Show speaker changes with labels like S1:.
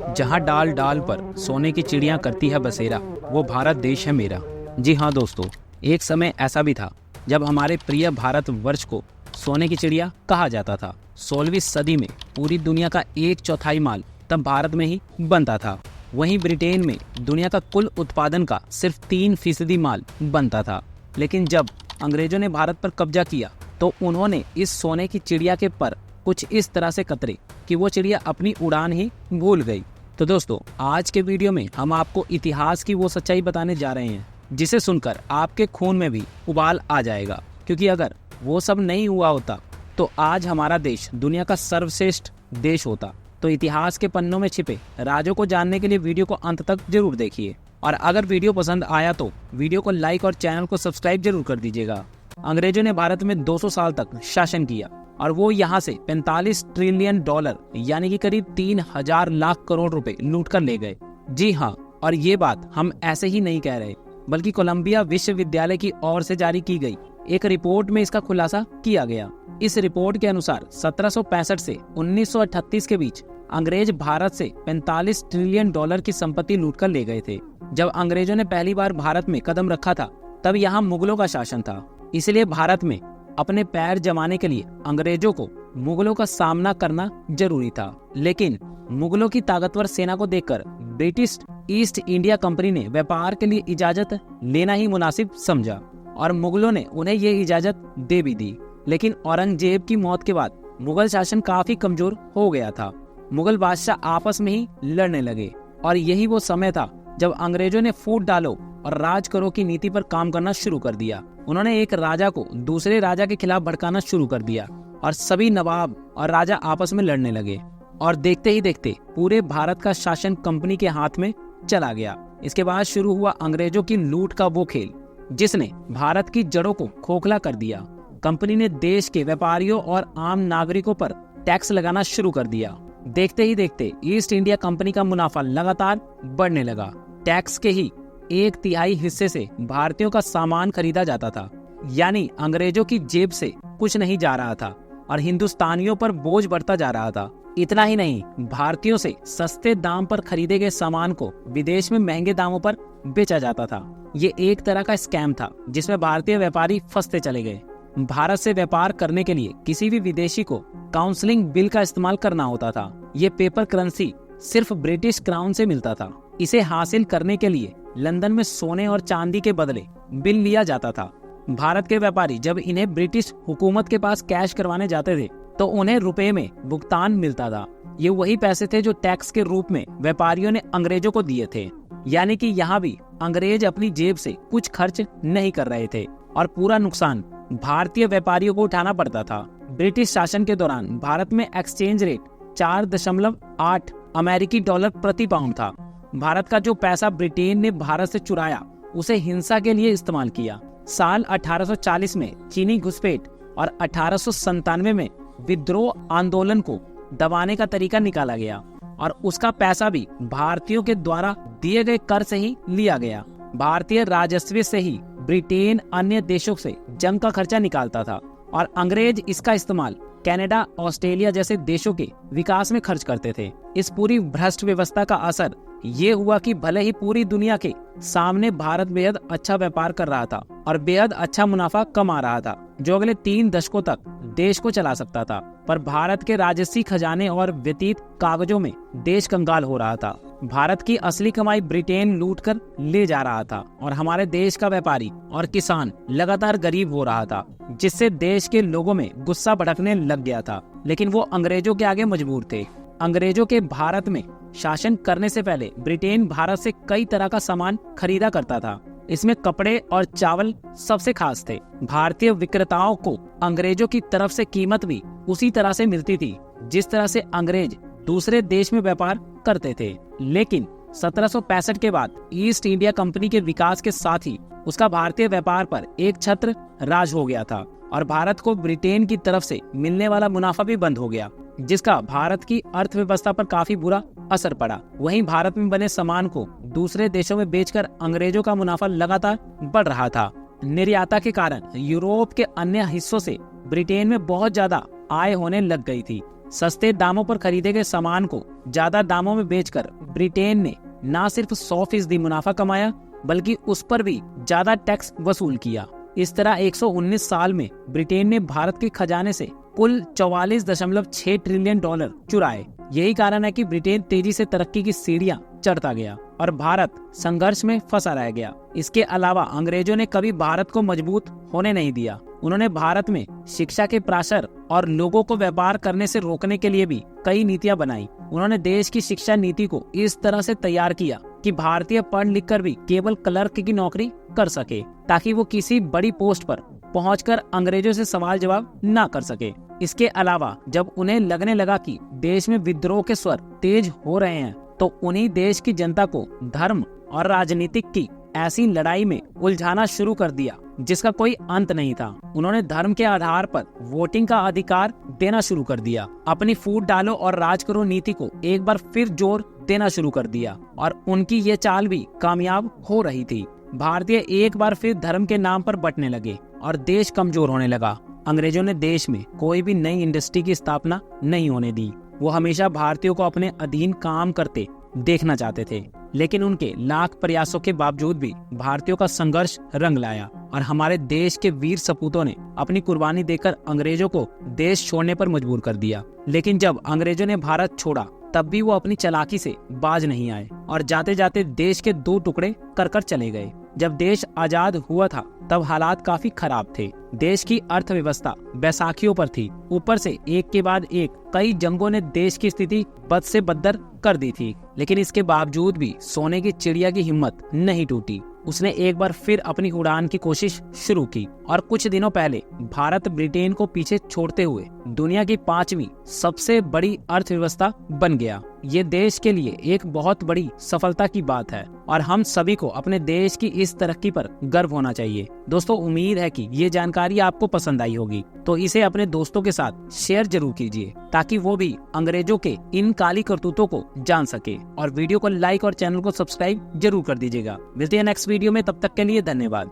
S1: जहाँ डाल डाल पर सोने की चिड़िया करती है बसेरा, वो भारत देश है मेरा। जी हाँ दोस्तों, एक समय ऐसा भी था जब हमारे प्रिय भारत वर्ष को सोने की चिड़िया कहा जाता था। 16वीं सदी में पूरी दुनिया का 1/4 माल तब भारत में ही बनता था। वहीं ब्रिटेन में दुनिया का कुल उत्पादन का सिर्फ 3% माल बनता था। लेकिन जब अंग्रेजों ने भारत पर कब्जा किया तो उन्होंने इस सोने की चिड़िया के पर कुछ इस तरह से कतरे कि वो चिड़िया अपनी उड़ान ही भूल गई। तो दोस्तों, आज के वीडियो में हम आपको इतिहास की वो सच्चाई बताने जा रहे हैं जिसे सुनकर आपके खून में भी उबाल आ जाएगा। क्योंकि अगर वो सब नहीं हुआ होता तो आज हमारा देश दुनिया का सर्वश्रेष्ठ देश होता। तो इतिहास के पन्नों में छिपे राजों को जानने के लिए वीडियो को अंत तक जरूर देखिए। और अगर वीडियो पसंद आया तो वीडियो को लाइक और चैनल को सब्सक्राइब जरूर कर दीजिएगा। अंग्रेजों ने भारत में 200 साल तक शासन किया और वो यहाँ से $45 ट्रिलियन यानी कि करीब 3000 लाख करोड़ रुपए लूट कर ले गए। जी हाँ, और ये बात हम ऐसे ही नहीं कह रहे, बल्कि कोलंबिया विश्वविद्यालय की ओर से जारी की गई एक रिपोर्ट में इसका खुलासा किया गया। इस रिपोर्ट के अनुसार 1765 से 1938 के बीच अंग्रेज भारत से $45 ट्रिलियन की संपत्ति लूट कर ले गए थे। जब अंग्रेजों ने पहली बार भारत में कदम रखा था तब यहाँ मुगलों का शासन था। इसलिए भारत में अपने पैर जमाने के लिए अंग्रेजों को मुगलों का सामना करना जरूरी था। लेकिन मुगलों की ताकतवर सेना को देखकर ब्रिटिश ईस्ट इंडिया कंपनी ने व्यापार के लिए इजाजत लेना ही मुनासिब समझा और मुगलों ने उन्हें ये इजाजत दे भी दी। लेकिन औरंगजेब की मौत के बाद मुगल शासन काफी कमजोर हो गया था। मुगल बादशाह आपस में ही लड़ने लगे और यही वो समय था जब अंग्रेजों ने फूट डालो और राज करो की नीति पर काम करना शुरू कर दिया। उन्होंने एक राजा को दूसरे राजा के खिलाफ भड़काना शुरू कर दिया और सभी नवाब और राजा आपस में लड़ने लगे और देखते ही देखते पूरे भारत का शासन कंपनी के हाथ में चला गया। इसके बाद शुरू हुआ अंग्रेजों की लूट का वो खेल जिसने भारत की जड़ों को खोखला कर दिया। कंपनी ने देश के व्यापारियों और आम नागरिकों पर टैक्स लगाना शुरू कर दिया। देखते ही देखते ईस्ट इंडिया कंपनी का मुनाफा लगातार बढ़ने लगा। टैक्स के ही 1/3 हिस्से से भारतीयों का सामान खरीदा जाता था, यानी अंग्रेजों की जेब से कुछ नहीं जा रहा था और हिंदुस्तानियों पर बोझ बढ़ता जा रहा था। इतना ही नहीं, भारतीयों से सस्ते दाम पर खरीदे गए सामान को विदेश में महंगे दामों पर बेचा जाता था। ये एक तरह का स्कैम था जिसमें भारतीय व्यापारी फंसते चले गए। भारत से व्यापार करने के लिए किसी भी विदेशी को काउंसलिंग बिल का इस्तेमाल करना होता था। ये पेपर करेंसी सिर्फ ब्रिटिश क्राउन से मिलता था। इसे हासिल करने के लिए लंदन में सोने और चांदी के बदले बिल लिया जाता था। भारत के व्यापारी जब इन्हें ब्रिटिश हुकूमत के पास कैश करवाने जाते थे तो उन्हें रुपए में भुगतान मिलता था। ये वही पैसे थे जो टैक्स के रूप में व्यापारियों ने अंग्रेजों को दिए थे। यानी कि यहाँ भी अंग्रेज अपनी जेब से कुछ खर्च नहीं कर रहे थे और पूरा नुकसान भारतीय व्यापारियों को उठाना पड़ता था। ब्रिटिश शासन के दौरान भारत में एक्सचेंज रेट 4.8 अमेरिकी डॉलर प्रति पाउंड था। भारत का जो पैसा ब्रिटेन ने भारत से चुराया उसे हिंसा के लिए इस्तेमाल किया। साल 1840 में चीनी घुसपैठ और 1897 में विद्रोह आंदोलन को दबाने का तरीका निकाला गया और उसका पैसा भी भारतीयों के द्वारा दिए गए कर से ही लिया गया। भारतीय राजस्व से ही ब्रिटेन अन्य देशों से जंग का खर्चा निकालता था और अंग्रेज इसका इस्तेमाल कनाडा, ऑस्ट्रेलिया जैसे देशों के विकास में खर्च करते थे। इस पूरी भ्रष्ट व्यवस्था का असर ये हुआ कि भले ही पूरी दुनिया के सामने भारत बेहद अच्छा व्यापार कर रहा था और बेहद अच्छा मुनाफा कमा रहा था जो अगले 3 दशकों तक देश को चला सकता था, पर भारत के राजस्वी खजाने और व्यतीत कागजों में देश कंगाल हो रहा था। भारत की असली कमाई ब्रिटेन लूट कर ले जा रहा था और हमारे देश का व्यापारी और किसान लगातार गरीब हो रहा था, जिससे देश के लोगों में गुस्सा भड़कने लग गया था। लेकिन वो अंग्रेजों के आगे मजबूर थे। अंग्रेजों के भारत में शासन करने से पहले ब्रिटेन भारत से कई तरह का सामान खरीदा करता था। इसमें कपड़े और चावल सबसे खास थे। भारतीय विक्रेताओं को अंग्रेजों की तरफ से कीमत भी उसी तरह से मिलती थी जिस तरह से अंग्रेज दूसरे देश में व्यापार करते थे। लेकिन 1765 के बाद ईस्ट इंडिया कंपनी के विकास के साथ ही उसका भारतीय व्यापार पर एक छत्र राज हो गया था और भारत को ब्रिटेन की तरफ से मिलने वाला मुनाफा भी बंद हो गया, जिसका भारत की अर्थव्यवस्था पर काफी बुरा असर पड़ा। वहीं भारत में बने सामान को दूसरे देशों में बेचकर अंग्रेजों का मुनाफा लगातार बढ़ रहा था। निर्यात के कारण यूरोप के अन्य हिस्सों से ब्रिटेन में बहुत ज्यादा आय होने लग गई थी। सस्ते दामों पर खरीदे गए सामान को ज्यादा दामों में बेचकर ब्रिटेन ने न सिर्फ 100% मुनाफा कमाया बल्कि उस पर भी ज्यादा टैक्स वसूल किया। इस तरह 119 साल में ब्रिटेन ने भारत के खजाने से कुल 44.6 ट्रिलियन डॉलर चुराए। यही कारण है कि ब्रिटेन तेजी से तरक्की की सीढ़ियां चढ़ता गया और भारत संघर्ष में फंसा रह गया। इसके अलावा अंग्रेजों ने कभी भारत को मजबूत होने नहीं दिया। उन्होंने भारत में शिक्षा के प्रसार और लोगों को व्यापार करने से रोकने के लिए भी कई नीतियां बनाई। उन्होंने देश की शिक्षा नीति को इस तरह से तैयार किया कि भारतीय पढ़ लिख कर भी केवल क्लर्क की नौकरी कर सके, ताकि वो किसी बड़ी पोस्ट पर पहुंचकर अंग्रेजों से सवाल जवाब न कर सके। इसके अलावा जब उन्हें लगने लगा कि देश में विद्रोह के स्वर तेज हो रहे हैं, तो उन्हीं देश की जनता को धर्म और राजनीतिक की ऐसी लड़ाई में उलझाना शुरू कर दिया जिसका कोई अंत नहीं था। उन्होंने धर्म के आधार पर वोटिंग का अधिकार देना शुरू कर दिया। अपनी फूट डालो और राज करो नीति को एक बार फिर जोर देना शुरू कर दिया और उनकी ये चाल भी कामयाब हो रही थी। भारतीय एक बार फिर धर्म के नाम पर बंटने लगे और देश कमजोर होने लगा। अंग्रेजों ने देश में कोई भी नई इंडस्ट्री की स्थापना नहीं होने दी। वो हमेशा भारतीयों को अपने अधीन काम करते देखना चाहते थे, लेकिन उनके लाख प्रयासों के बावजूद भी भारतीयों का संघर्ष रंग लाया और हमारे देश के वीर सपूतों ने अपनी कुर्बानी देकर अंग्रेजों को देश छोड़ने पर मजबूर कर दिया। लेकिन जब अंग्रेजों ने भारत छोड़ा तब भी वो अपनी चालाकी से बाज नहीं आए और जाते जाते देश के 2 टुकड़े कर चले गए। जब देश आजाद हुआ था तब हालात काफी खराब थे। देश की अर्थव्यवस्था बैसाखियों पर थी। ऊपर से एक के बाद एक कई जंगों ने देश की स्थिति बद से बदतर कर दी थी। लेकिन इसके बावजूद भी सोने की चिड़िया की हिम्मत नहीं टूटी। उसने एक बार फिर अपनी उड़ान की कोशिश शुरू की और कुछ दिनों पहले भारत ब्रिटेन को पीछे छोड़ते हुए दुनिया की 5वीं सबसे बड़ी अर्थव्यवस्था बन गया। ये देश के लिए एक बहुत बड़ी सफलता की बात है और हम सभी को अपने देश की इस तरक्की पर गर्व होना चाहिए। दोस्तों, उम्मीद है कि ये जानकारी आपको पसंद आई होगी, तो इसे अपने दोस्तों के साथ शेयर जरूर कीजिए ताकि वो भी अंग्रेजों के इन काली करतूतों को जान सके। और वीडियो को लाइक और चैनल को सब्सक्राइब जरूर कर दीजिएगा। मिलते हैं नेक्स्ट वीडियो में, तब तक के लिए धन्यवाद।